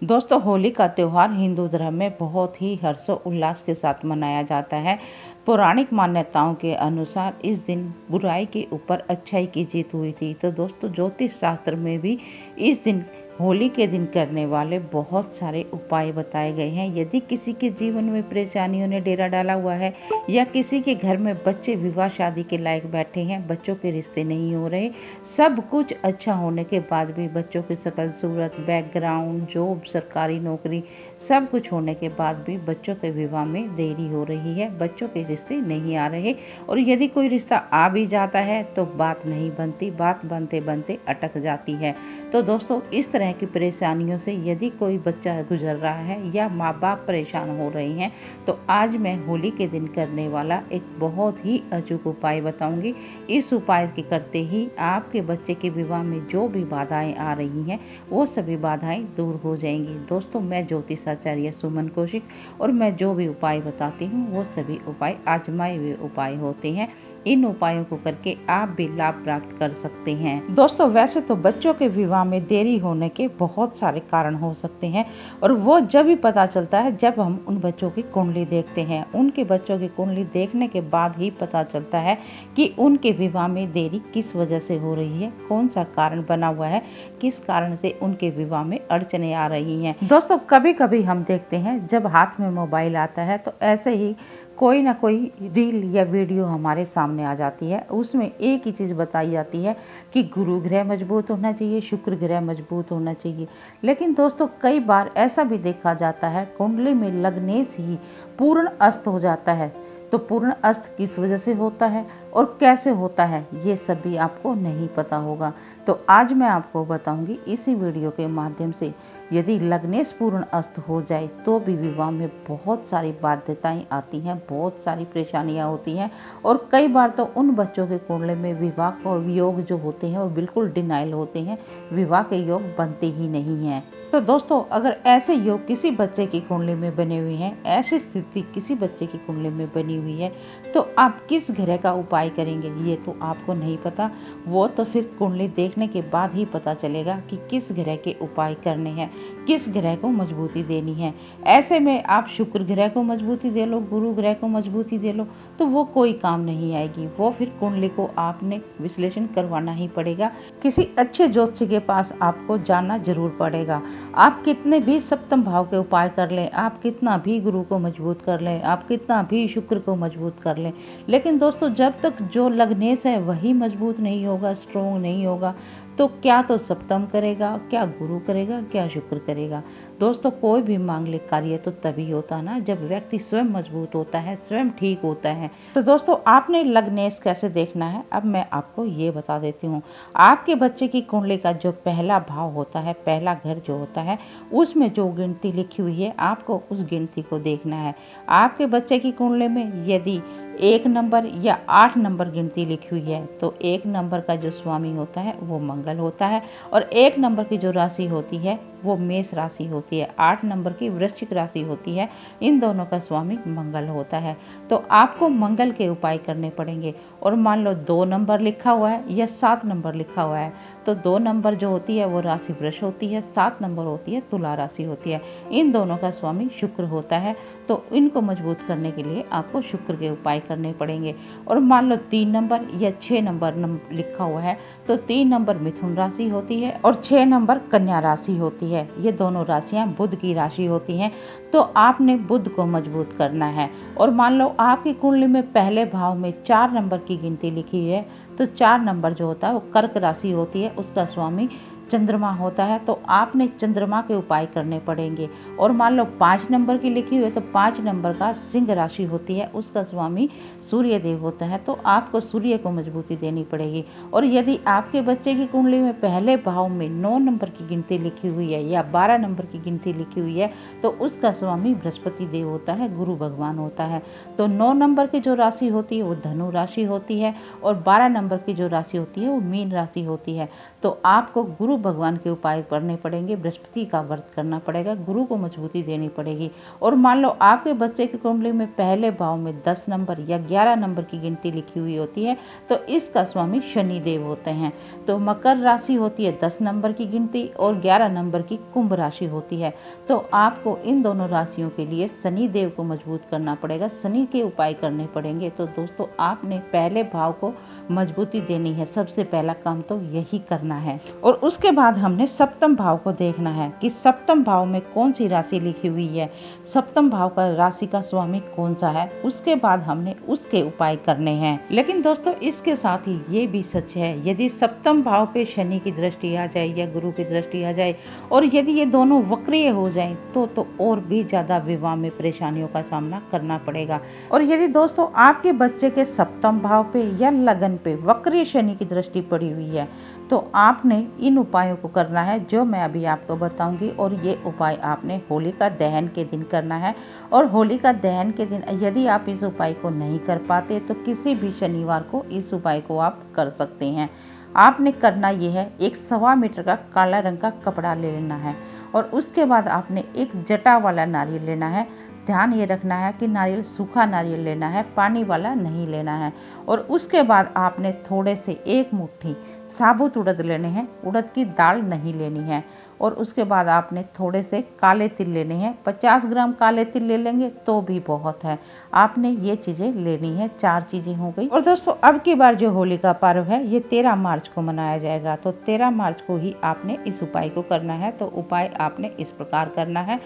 दोस्तों, होली का त्योहार हिंदू धर्म में बहुत ही हर्षोल्लास के साथ मनाया जाता है। पौराणिक मान्यताओं के अनुसार इस दिन बुराई के ऊपर अच्छाई की जीत हुई थी। तो दोस्तों, ज्योतिष शास्त्र में भी इस दिन होली के दिन करने वाले बहुत सारे उपाय बताए गए हैं। यदि किसी के जीवन में परेशानियों ने डेरा डाला हुआ है या किसी के घर में बच्चे विवाह शादी के लायक बैठे हैं, बच्चों के रिश्ते नहीं हो रहे, सब कुछ अच्छा होने के बाद भी बच्चों की शकल सूरत, बैकग्राउंड, जॉब, सरकारी नौकरी, सब कुछ होने के बाद भी बच्चों के विवाह में देरी हो रही है, बच्चों के रिश्ते नहीं आ रहे और यदि कोई रिश्ता आ भी जाता है तो बात नहीं बनती, बात बनते बनते अटक जाती है। तो दोस्तों, इस तरह की परेशानियों से यदि कोई बच्चा गुजर रहा है या माँ बाप परेशान हो रहे हैं, तो आज मैं होली के दिन करने वाला एक बहुत ही अचूक उपाय बताऊंगी। इस उपाय के करते ही आपके बच्चे के विवाह में जो भी बाधाएं आ रही हैं, वो सभी बाधाएं दूर हो जाएंगी। दोस्तों, मैं ज्योतिषाचार्य सुमन कौशिक और मैं जो भी उपाय बताती हूँ वो सभी उपाय आजमाए हुए उपाय होते हैं। इन उपायों को करके आप भी लाभ प्राप्त कर सकते हैं। दोस्तों, वैसे तो बच्चों के विवाह में देरी होने के बहुत सारे कारण हो सकते हैं और वो जब भी पता चलता है जब हम उन बच्चों की कुंडली देखते हैं। उनके बच्चों की कुंडली देखने के बाद ही पता चलता है कि उनके विवाह में देरी किस वजह से हो रही है, कौन सा कारण बना हुआ है, किस कारण से उनके विवाह में अड़चने आ रही हैं। दोस्तों, कभी कभी हम देखते हैं जब हाथ में मोबाइल आता है तो ऐसे ही कोई ना कोई रील या वीडियो हमारे सामने आ जाती है। उसमें एक ही चीज़ बताई जाती है कि गुरु ग्रह मजबूत होना चाहिए, शुक्र ग्रह मजबूत होना चाहिए। लेकिन दोस्तों, कई बार ऐसा भी देखा जाता है कुंडली में लगने से ही पूर्ण अस्त हो जाता है। तो पूर्ण अस्त किस वजह से होता है और कैसे होता है, ये सब भी आपको नहीं पता होगा। तो आज मैं आपको बताऊंगी इसी वीडियो के माध्यम से। यदि लग्नेश पूर्ण अस्त हो जाए तो भी विवाह में बहुत सारी बाध्यताएं आती हैं, बहुत सारी परेशानियां होती हैं और कई बार तो उन बच्चों के कुंडली में विवाह को योग जो होते हैं वो बिल्कुल डिनाइल होते हैं, विवाह के योग बनते ही नहीं हैं। तो दोस्तों, अगर ऐसे योग किसी बच्चे की कुंडली में बने हुए हैं, ऐसी स्थिति किसी बच्चे की कुंडली में बनी हुई है, तो आप किस ग्रह का उपाय करेंगे ये तो आपको नहीं पता। वो तो फिर कुंडली देखने के बाद ही पता चलेगा कि किस ग्रह के उपाय करने हैं, किस ग्रह को मजबूती देनी है। ऐसे में आप शुक्र ग्रह को मजबूती दे लो, गुरु ग्रह को मजबूती दे लो, तो वो कोई काम नहीं आएगी। वो फिर कुंडली को आपने विश्लेषण करवाना ही पड़ेगा, किसी अच्छे ज्योतिषी के पास आपको जाना जरूर पड़ेगा। आप कितने भी सप्तम भाव के उपाय कर लें, आप कितना भी गुरु को मजबूत कर लें, आप कितना भी शुक्र को मजबूत कर लें, लेकिन दोस्तों, जब तक जो लग्नेश है वही मजबूत नहीं होगा, स्ट्रोंग नहीं होगा, तो क्या तो सप्तम करेगा, क्या गुरु करेगा, क्या शुक्र करेगा। दोस्तों, कोई भी मांगलिक कार्य तो तभी होता ना जब व्यक्ति स्वयं मजबूत होता है, स्वयं ठीक होता है। तो दोस्तों, आपने लग्नेश कैसे देखना है अब मैं आपको ये बता देती हूँ। आपके बच्चे की कुंडली का जो पहला भाव होता है, पहला घर जो होता है, उसमें जो गिनती लिखी हुई है आपको उस गिनती को देखना है। आपके बच्चे की कुंडली में यदि 1 नंबर या 8 नंबर गिनती लिखी हुई है तो 1 नंबर का जो स्वामी होता है वो मंगल होता है और 1 नंबर की जो राशि होती है वो मेष राशि होती है, 8 नंबर की वृश्चिक राशि होती है। इन दोनों का स्वामी मंगल होता है। तो आपको मंगल के उपाय करने पड़ेंगे। और मान लो 2 नंबर लिखा हुआ है या 7 नंबर लिखा हुआ है, तो 2 नंबर जो होती है वो राशि वृष होती है, 7 नंबर होती है तुला राशि होती है। इन दोनों का स्वामी शुक्र होता है। तो इनको मजबूत करने के लिए आपको शुक्र के उपाय करने पड़ेंगे। और मान लो 3 नंबर या 6 नंबर लिखा हुआ है, तो 3 नंबर मिथुन राशि होती है और 6 नंबर कन्या राशि होती है। ये दोनों राशियां बुध की राशि होती हैं। तो आपने बुध को मजबूत करना है। और मान लो आपकी कुंडली में पहले भाव में 4 नंबर की गिनती लिखी है, तो 4 नंबर जो होता है वो कर्क राशि होती है, उसका स्वामी चंद्रमा होता है। तो आपने चंद्रमा के उपाय करने पड़ेंगे। और मान लो 5 नंबर की लिखी हुई है, तो 5 नंबर का सिंह राशि होती है, उसका स्वामी सूर्य देव होता है। तो आपको सूर्य को मजबूती देनी पड़ेगी। और यदि आपके बच्चे की कुंडली में पहले भाव में 9 नंबर की गिनती लिखी हुई है या 12 नंबर की गिनती लिखी हुई है, तो उसका स्वामी बृहस्पति देव होता है, गुरु भगवान होता है। तो 9 नंबर की जो राशि होती है वो धनु राशि होती है और 12 नंबर की जो राशि होती है वो मीन राशि होती है। तो आपको गुरु गुरु भगवान के उपाय करने पड़ेंगे, बृहस्पति का व्रत करना पड़ेगा, गुरु को मजबूती देनी पड़ेगी। और मान लो आपके बच्चे की कुंडली में पहले भाव में 10 नंबर या 11 नंबर की गिनती लिखी हुई होती है तो इसका स्वामी शनि देव होते हैं। तो मकर राशि होती है 10 नंबर की गिनती और 11 नंबर की कुंभ राशि होती है। तो आपको इन दोनों राशियों के लिए शनि देव को मजबूत करना पड़ेगा, शनि के उपाय करने पड़ेंगे। तो दोस्तों आपने पहले भाव को मजबूती देनी है, सबसे पहला काम तो यही करना है। और उसके बाद हमने सप्तम भाव को देखना है कि सप्तम भाव में कौन सी राशि लिखी हुई है, सप्तम भाव का राशि का स्वामी कौन सा है, उसके बाद हमने उसके उपाय करने हैं। लेकिन दोस्तों इसके साथ ही ये भी सच है, यदि सप्तम भाव पे शनि की दृष्टि आ जाए या गुरु की दृष्टि आ जाए और यदि ये दोनों वक्रीय हो जाएं तो और भी ज्यादा विवाह में परेशानियों का सामना करना पड़ेगा। और यदि दोस्तों आपके बच्चे के सप्तम भाव पे या लगन पे वक्रीय शनि की दृष्टि पड़ी हुई है तो आपने इन उपायों को करना है जो मैं अभी आपको बताऊंगी। और ये उपाय आपने होलिका दहन के दिन करना है। और होलिका दहन के दिन यदि आप इस उपाय को नहीं कर पाते तो किसी भी शनिवार को इस उपाय को आप कर सकते हैं। आपने करना ये है, 1.25 मीटर का काला रंग का कपड़ा ले लेना है और उसके बाद आपने एक जटा वाला नारियल लेना है। ध्यान ये रखना है कि नारियल सूखा नारियल लेना है, पानी वाला नहीं लेना है। और उसके बाद आपने थोड़े से 1 मुट्ठी साबुत उड़द लेने हैं, उड़द की दाल नहीं लेनी है। और उसके बाद आपने थोड़े से काले तिल लेने हैं, 50 ग्राम काले तिल ले लेंगे तो भी बहुत है। आपने ये चीज़ें लेनी है, 4 चीज़ें हो गई। और दोस्तों अब की बार जो होली का पर्व है ये 13 मार्च को मनाया जाएगा, तो 13 मार्च को ही आपने इस उपाय को करना है। तो उपाय आपने इस प्रकार करना है,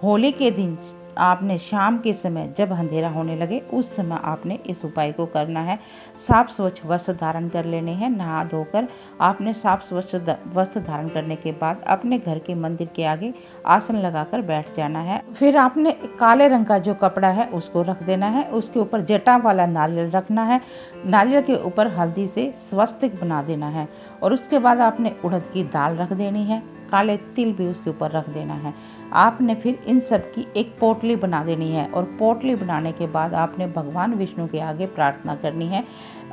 होली के दिन आपने शाम के समय जब अंधेरा होने लगे उस समय आपने इस उपाय को करना है। साफ स्वच्छ वस्त्र धारण कर लेने हैं, नहा धोकर आपने साफ स्वच्छ वस्त्र धारण करने के बाद अपने घर के मंदिर के आगे आसन लगाकर बैठ जाना है। फिर आपने काले रंग का जो कपड़ा है उसको रख देना है, उसके ऊपर जटा वाला नारियल रखना है, नारियल के ऊपर हल्दी से स्वस्तिक बना देना है। और उसके बाद आपने उड़द की दाल रख देनी है, काले तिल भी उसके ऊपर रख देना है। आपने फिर इन सब की एक पोटली बना देनी है और पोटली बनाने के बाद आपने भगवान विष्णु के आगे प्रार्थना करनी है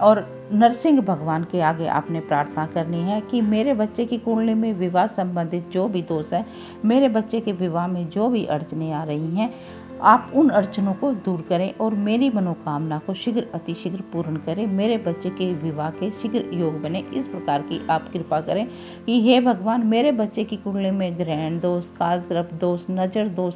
और नरसिंह भगवान के आगे आपने प्रार्थना करनी है कि मेरे बच्चे की कुंडली में विवाह संबंधित जो भी दोष है, मेरे बच्चे के विवाह में जो भी अड़चने आ रही हैं, आप उन अड़चनों को दूर करें और मेरी मनोकामना को शीघ्र अतिशीघ्र पूर्ण करें, मेरे बच्चे के विवाह के शीघ्र योग बने। इस प्रकार की आप कृपा करें कि हे भगवान मेरे बच्चे की कुंडली में ग्रहण दोष, काल सर्प दोष, नजर दोष,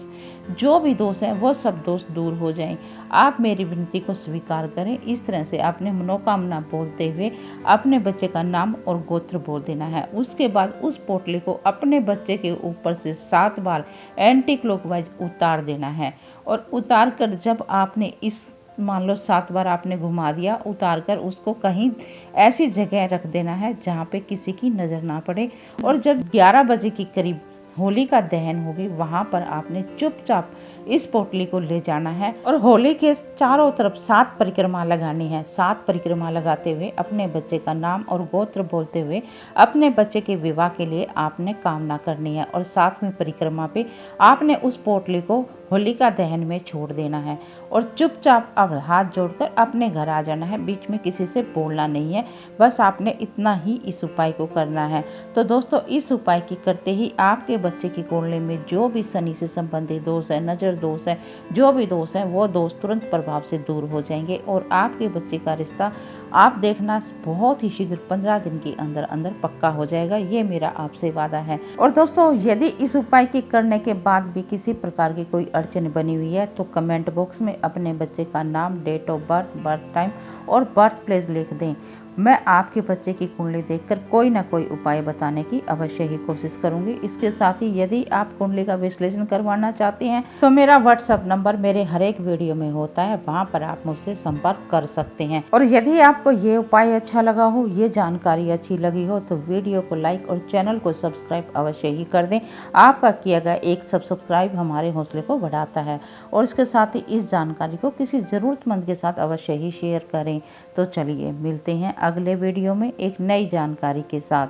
जो भी दोष है वो सब दोष दूर हो जाएं। आप मेरी विनती को स्वीकार करें। इस तरह से आपने मनोकामना बोलते हुए अपने बच्चे का नाम और गोत्र बोल देना है। उसके बाद उस पोटली को अपने बच्चे के ऊपर से 7 बार एंटी क्लॉकवाइज उतार देना है। और उतार कर जब आपने इस मान लो 7 बार आपने घुमा दिया, उतार कर उसको कहीं ऐसी जगह रख देना है जहाँ पे किसी की नज़र ना पड़े। और जब 11 बजे के करीब होली का दहन होगी वहाँ पर आपने चुपचाप इस पोटली को ले जाना है और होली के चारों तरफ 7 परिक्रमा लगानी है। 7 परिक्रमा लगाते हुए अपने बच्चे का नाम और गोत्र बोलते हुए अपने बच्चे के विवाह के लिए आपने कामना करनी है। और 7वें परिक्रमा पे आपने उस पोटली को होलिका दहन में छोड़ देना है और चुपचाप अब हाथ जोड़कर अपने घर आ जाना है। बीच में किसी से बोलना नहीं है, बस आपने इतना ही इस उपाय को करना है। तो दोस्तों इस उपाय की करते ही आपके बच्चे की कुंडली में जो भी शनि से संबंधित दोष है, नजर दोष है, जो भी दोष है वो दोष तुरंत प्रभाव से दूर हो जाएंगे और आपके बच्चे का रिश्ता आप देखना बहुत ही शीघ्र 15 दिन के अंदर अंदर पक्का हो जाएगा। ये मेरा आपसे वादा है। और दोस्तों यदि इस उपाय के करने के बाद भी किसी प्रकार की कोई अड़चन बनी हुई है तो कमेंट बॉक्स में अपने बच्चे का नाम, date of birth, birth time और बर्थ प्लेस लिख दें। मैं आपके बच्चे की कुंडली देखकर कोई ना कोई उपाय बताने की अवश्य ही कोशिश करूंगी। इसके साथ ही यदि आप कुंडली का विश्लेषण करवाना चाहते हैं तो मेरा व्हाट्सएप नंबर मेरे हर एक वीडियो में होता है, वहां पर आप मुझसे संपर्क कर सकते हैं। और यदि आपको ये उपाय अच्छा लगा हो, ये जानकारी अच्छी लगी हो तो वीडियो को लाइक और चैनल को सब्सक्राइब अवश्य ही कर दें। आपका किया गया एक सब्सक्राइब हमारे हौसले को बढ़ाता है। और इसके साथ ही इस जानकारी को किसी ज़रूरतमंद के साथ अवश्य ही शेयर करें। तो चलिए मिलते हैं अगले वीडियो में एक नई जानकारी के साथ।